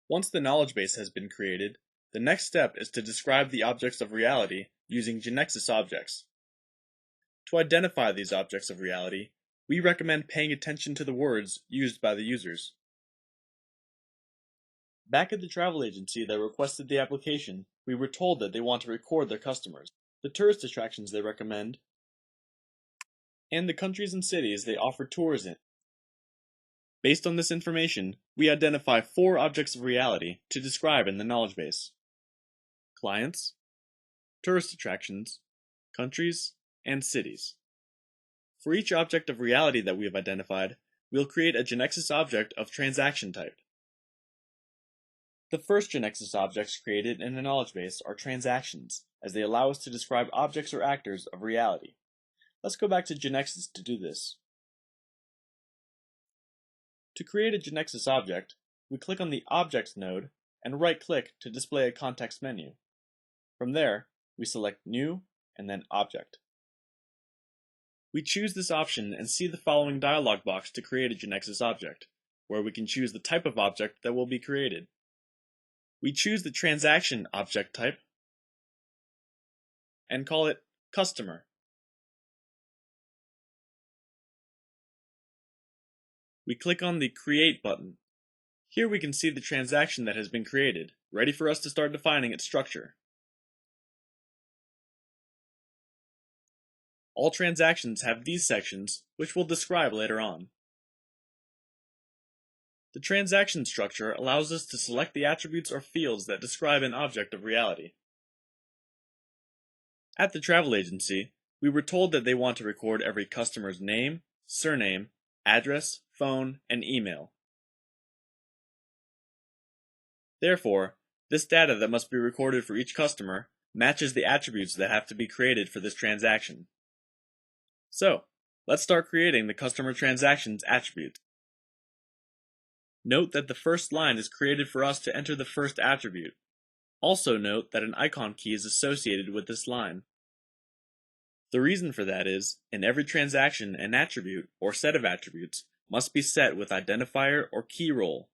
Once the knowledge base has been created, the next step is to describe the objects of reality using Genexus objects. To identify these objects of reality, we recommend paying attention to the words used by the users. Back at the travel agency that requested the application, we were told that they want to record their customers, the tourist attractions they recommend, and the countries and cities they offer tours in. Based on this information, we identify 4 objects of reality to describe in the knowledge base: clients, tourist attractions, countries, and cities. For each object of reality that we have identified, we'll create a Genexus object of transaction type. The first Genexus objects created in the knowledge base are transactions, as they allow us to describe objects or actors of reality. Let's go back to Genexus to do this. To create a Genexus object, we click on the Objects node and right-click to display a context menu. From there, we select New and then Object. We choose this option and see the following dialog box to create a Genexus object, where we can choose the type of object that will be created. We choose the transaction object type and call it Customer. We click on the Create button. Here we can see the transaction that has been created, ready for us to start defining its structure. All transactions have these sections, which we'll describe later on. The transaction structure allows us to select the attributes or fields that describe an object of reality. At the travel agency, we were told that they want to record every customer's name, surname, address, phone, and email. Therefore, this data that must be recorded for each customer matches the attributes that have to be created for this transaction. So, let's start creating the customer transactions attribute. Note that the first line is created for us to enter the first attribute. Also note that an icon key is associated with this line. The reason for that is, in every transaction, an attribute, or set of attributes, must be set with identifier or key role.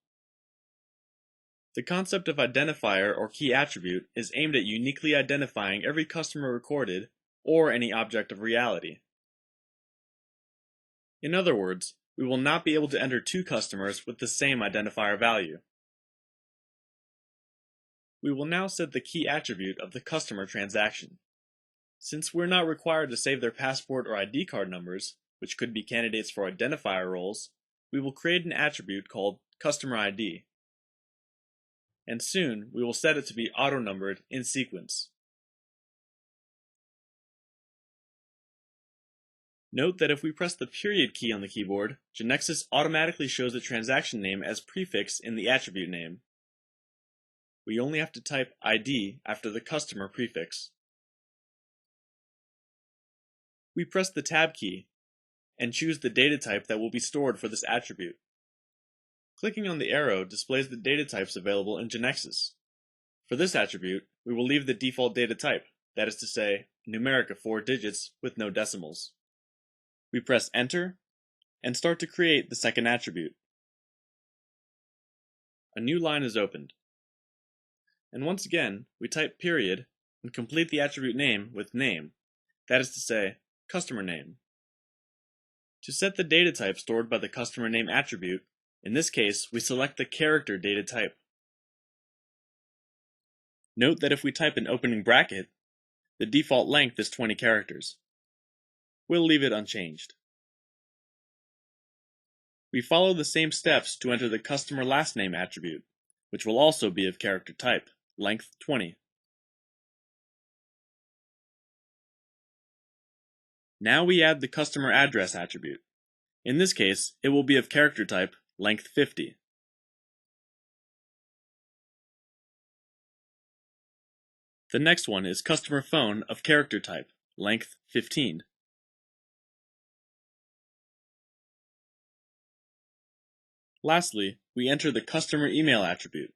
The concept of identifier or key attribute is aimed at uniquely identifying every customer recorded, or any object of reality. In other words, we will not be able to enter 2 customers with the same identifier value. We will now set the key attribute of the customer transaction. Since we're not required to save their passport or ID card numbers, which could be candidates for identifier roles, we will create an attribute called Customer ID. And soon, we will set it to be auto-numbered in sequence. Note that if we press the period key on the keyboard, Genexus automatically shows the transaction name as prefix in the attribute name. We only have to type ID after the customer prefix. We press the Tab key and choose the data type that will be stored for this attribute. Clicking on the arrow displays the data types available in Genexus. For this attribute, we will leave the default data type, that is to say, numeric of 4 digits with no decimals. We press Enter and start to create the second attribute. A new line is opened. And once again, we type period and complete the attribute name with name, that is to say, customer name. To set the data type stored by the customer name attribute, in this case, we select the character data type. Note that if we type an opening bracket, the default length is 20 characters. We'll leave it unchanged. We follow the same steps to enter the customer last name attribute, which will also be of character type, length 20. Now we add the customer address attribute. In this case, it will be of character type, length 50. The next one is customer phone of character type, length 15. Lastly, we enter the customer email attribute.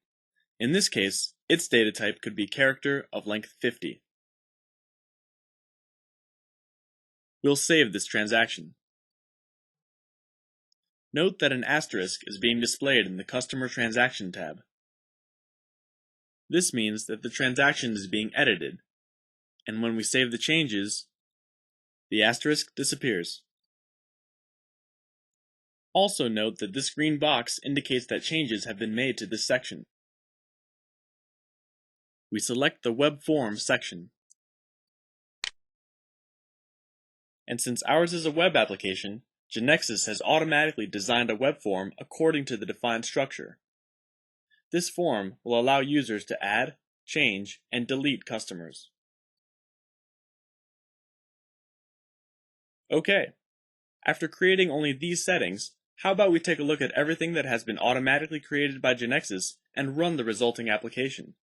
In this case, its data type could be character of length 50. We'll save this transaction. Note that an asterisk is being displayed in the Customer Transaction tab. This means that the transaction is being edited, and when we save the changes, the asterisk disappears. Also note that this green box indicates that changes have been made to this section. We select the Web Form section. And since ours is a web application, Genexus has automatically designed a web form according to the defined structure. This form will allow users to add, change, and delete customers. Okay, after creating only these settings, how about we take a look at everything that has been automatically created by Genexus and run the resulting application.